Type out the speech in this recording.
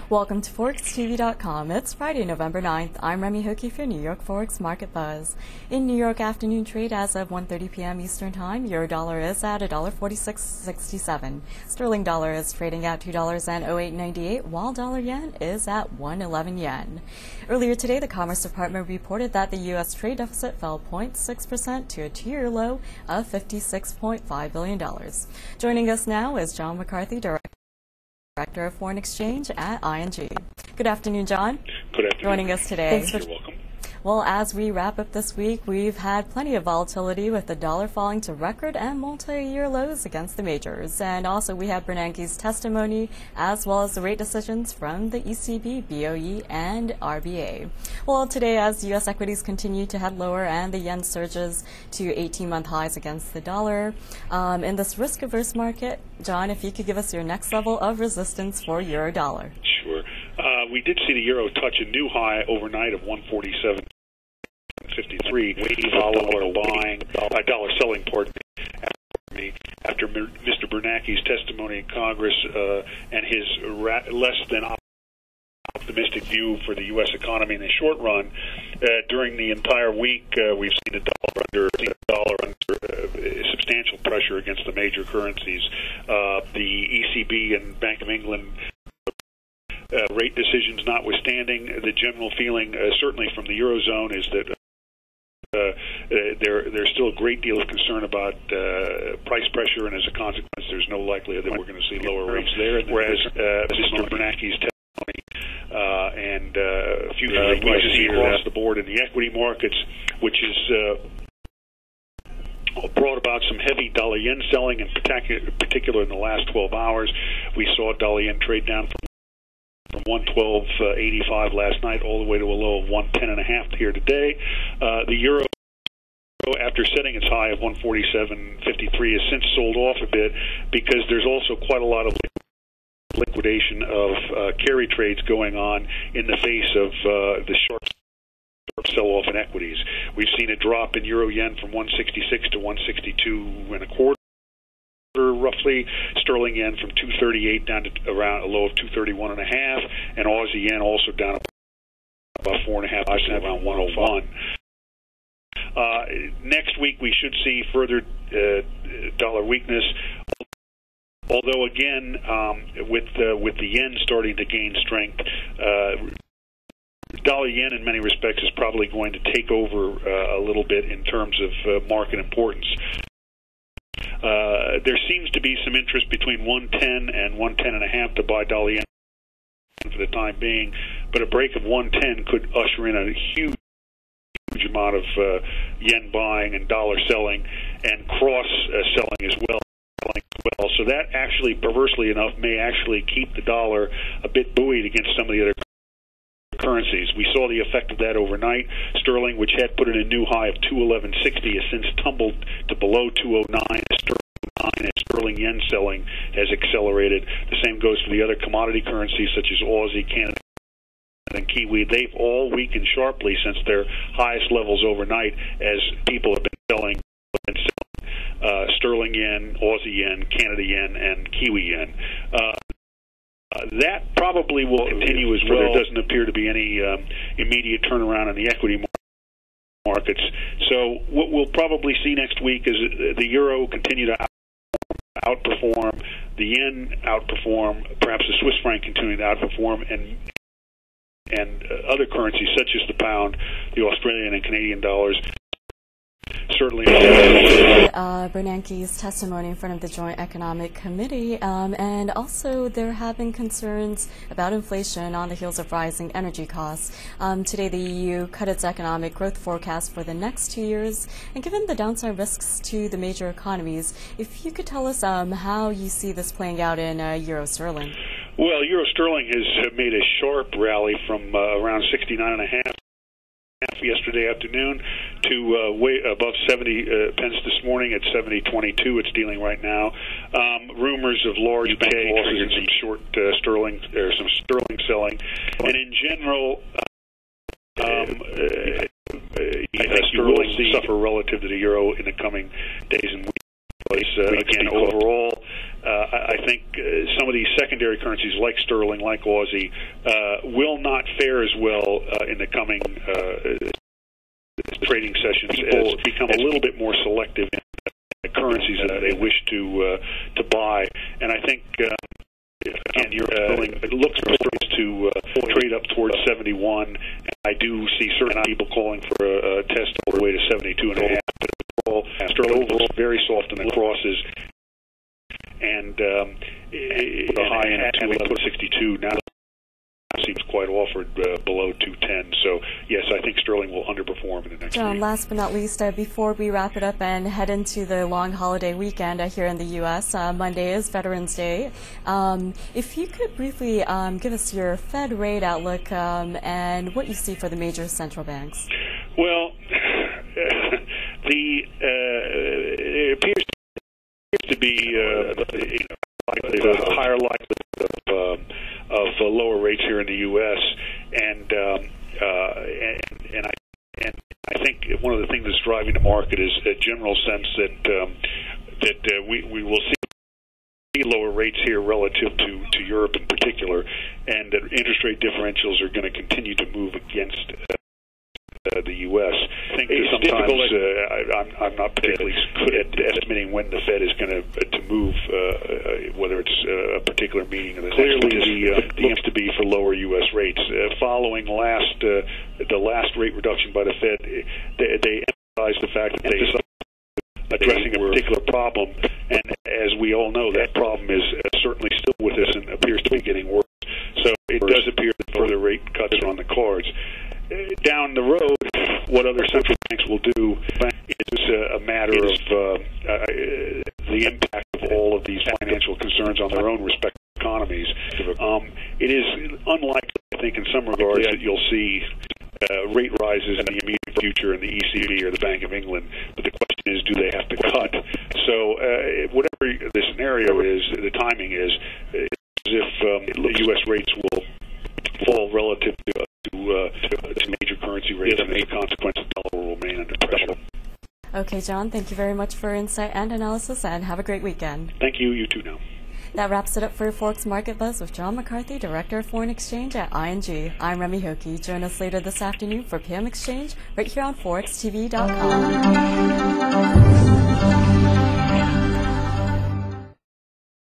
Welcome to ForexTV.com. It's Friday, November 9th. I'm Remy Hokie for New York Forex Market Buzz. In New York afternoon trade as of 1:30 p.m. Eastern Time, euro dollar is at $1.4667. Sterling dollar is trading at $2.0898, while dollar yen is at 111 yen. Earlier today, the Commerce Department reported that the U.S. trade deficit fell 0.6% to a two-year low of $56.5 billion. Joining us now is John McCarthy, Director of Foreign Exchange at ING. Good afternoon, John. Good afternoon. Joining us today. You're welcome. Well, as we wrap up this week, we've had plenty of volatility with the dollar falling to record and multi-year lows against the majors. And also we have Bernanke's testimony as well as the rate decisions from the ECB, BOE, and RBA. Well, today as U.S. equities continue to head lower and the yen surges to 18-month highs against the dollar, in this risk-averse market, John, if you could give us your next level of resistance for euro dollar. Sure. We did see the euro touch a new high overnight of 147.53, dollar selling, pardon me, after Mr. Bernanke's testimony in Congress and his less than optimistic view for the U.S. economy in the short run. During the entire week, we've seen the dollar under substantial pressure against the major currencies. The ECB and Bank of England rate decisions notwithstanding, the general feeling, certainly from the Eurozone, is that there's still a great deal of concern about price pressure, and as a consequence, there's no likelihood that we're going to see lower rates there. Whereas Mr. Bernanke's testimony and future prices across the board in the equity markets, which is brought about some heavy dollar yen selling, in particular in the last 12 hours. We saw dollar yen trade down from 112.85 last night all the way to a low of 110.5 here today. The euro, after setting its high of 147.53, has since sold off a bit because there's also quite a lot of liquidation of carry trades going on in the face of the sharp sell-off in equities. We've seen a drop in euro yen from 166 to 162.25. Roughly, sterling yen from 238 down to around a low of 231.5, and Aussie yen also down about 4.5%, around 101. Next week we should see further dollar weakness. Although again, with the yen starting to gain strength, dollar yen in many respects is probably going to take over a little bit in terms of market importance. There seems to be some interest between 110 and 110.5 to buy dollar yen for the time being, but a break of 110 could usher in a huge amount of yen buying and dollar selling and cross selling as well. So that actually, perversely enough, may actually keep the dollar a bit buoyed against some of the other currencies. We saw the effect of that overnight. Sterling, which had put in a new high of 211.60, has since tumbled to below 209. Sterling yen selling has accelerated. The same goes for the other commodity currencies such as Aussie, Canada, and Kiwi. They've all weakened sharply since their highest levels overnight as people have been selling sterling yen, Aussie yen, Canada yen, and Kiwi yen. That probably will continue as well. There doesn't appear to be any immediate turnaround in the equity markets. So what we'll probably see next week is the euro continue to outperform, the yen outperform, perhaps the Swiss franc continue to outperform, and other currencies such as the pound, the Australian and Canadian dollars. Certainly. Bernanke's testimony in front of the Joint Economic Committee, and also there have been concerns about inflation on the heels of rising energy costs. Today the EU cut its economic growth forecast for the next 2 years, and given the downside risks to the major economies, if you could tell us how you see this playing out in euro sterling. Well, euro sterling has made a sharp rally from around 69.5 yesterday afternoon to way above 70 pence this morning at 70.22. It's dealing right now. Rumors of large bank losses and some short sterling selling, and in general, I think sterling will suffer relative to the euro in the coming days and weeks. again, overall, I think some of these secondary currencies like sterling, like Aussie, will not fare as well in the coming trading sessions. People become a little bit more selective in the currencies that they wish to buy, and I think again, it looks to trade up towards 71, and I do see certain people calling for a test all the way to 72.5. But sterling is very soft in the crosses, and the high end at 211.62 now seems quite offered below 210. So yes, I think sterling will underperform in the next week. Last but not least, before we wrap it up and head into the long holiday weekend here in the U.S., Monday is Veterans Day. If you could briefly give us your Fed rate outlook and what you see for the major central banks. Well, it appears to be a higher likelihood of lower rates here in the U.S. and I think one of the things that's driving the market is a general sense that we will see lower rates here relative to Europe in particular, and that interest rate differentials are going to continue to move against the U.S. I think that sometimes I'm not particularly good at estimating when the Fed is going to move, whether it's a particular meeting of the clearly the looks to be for lower U.S. rates. Following the last rate reduction by the Fed, they emphasized the fact that they addressing a particular problem, and as we all know, that problem is certainly still with us and appears to be getting worse. So it does appear that further rate cuts are on the cards. Down the road, what other central banks will do is a matter of the impact of all of these financial concerns on their own respective economies. It is unlikely, I think, in some regards, that you'll see rate rises in the immediate future in the ECB or the Bank of England, but the question is, do they have to cut? So whatever the scenario is, the timing is, as if the U.S. rates will fall relative to major currency rates, and as a consequence, the dollar will remain under pressure. Okay, John, thank you very much for insight and analysis, and have a great weekend. Thank you. You too now. That wraps it up for Forex Market Buzz with John McCarthy, Director of Foreign Exchange at ING. I'm Remy Hokie. Join us later this afternoon for PM Exchange right here on ForexTV.com.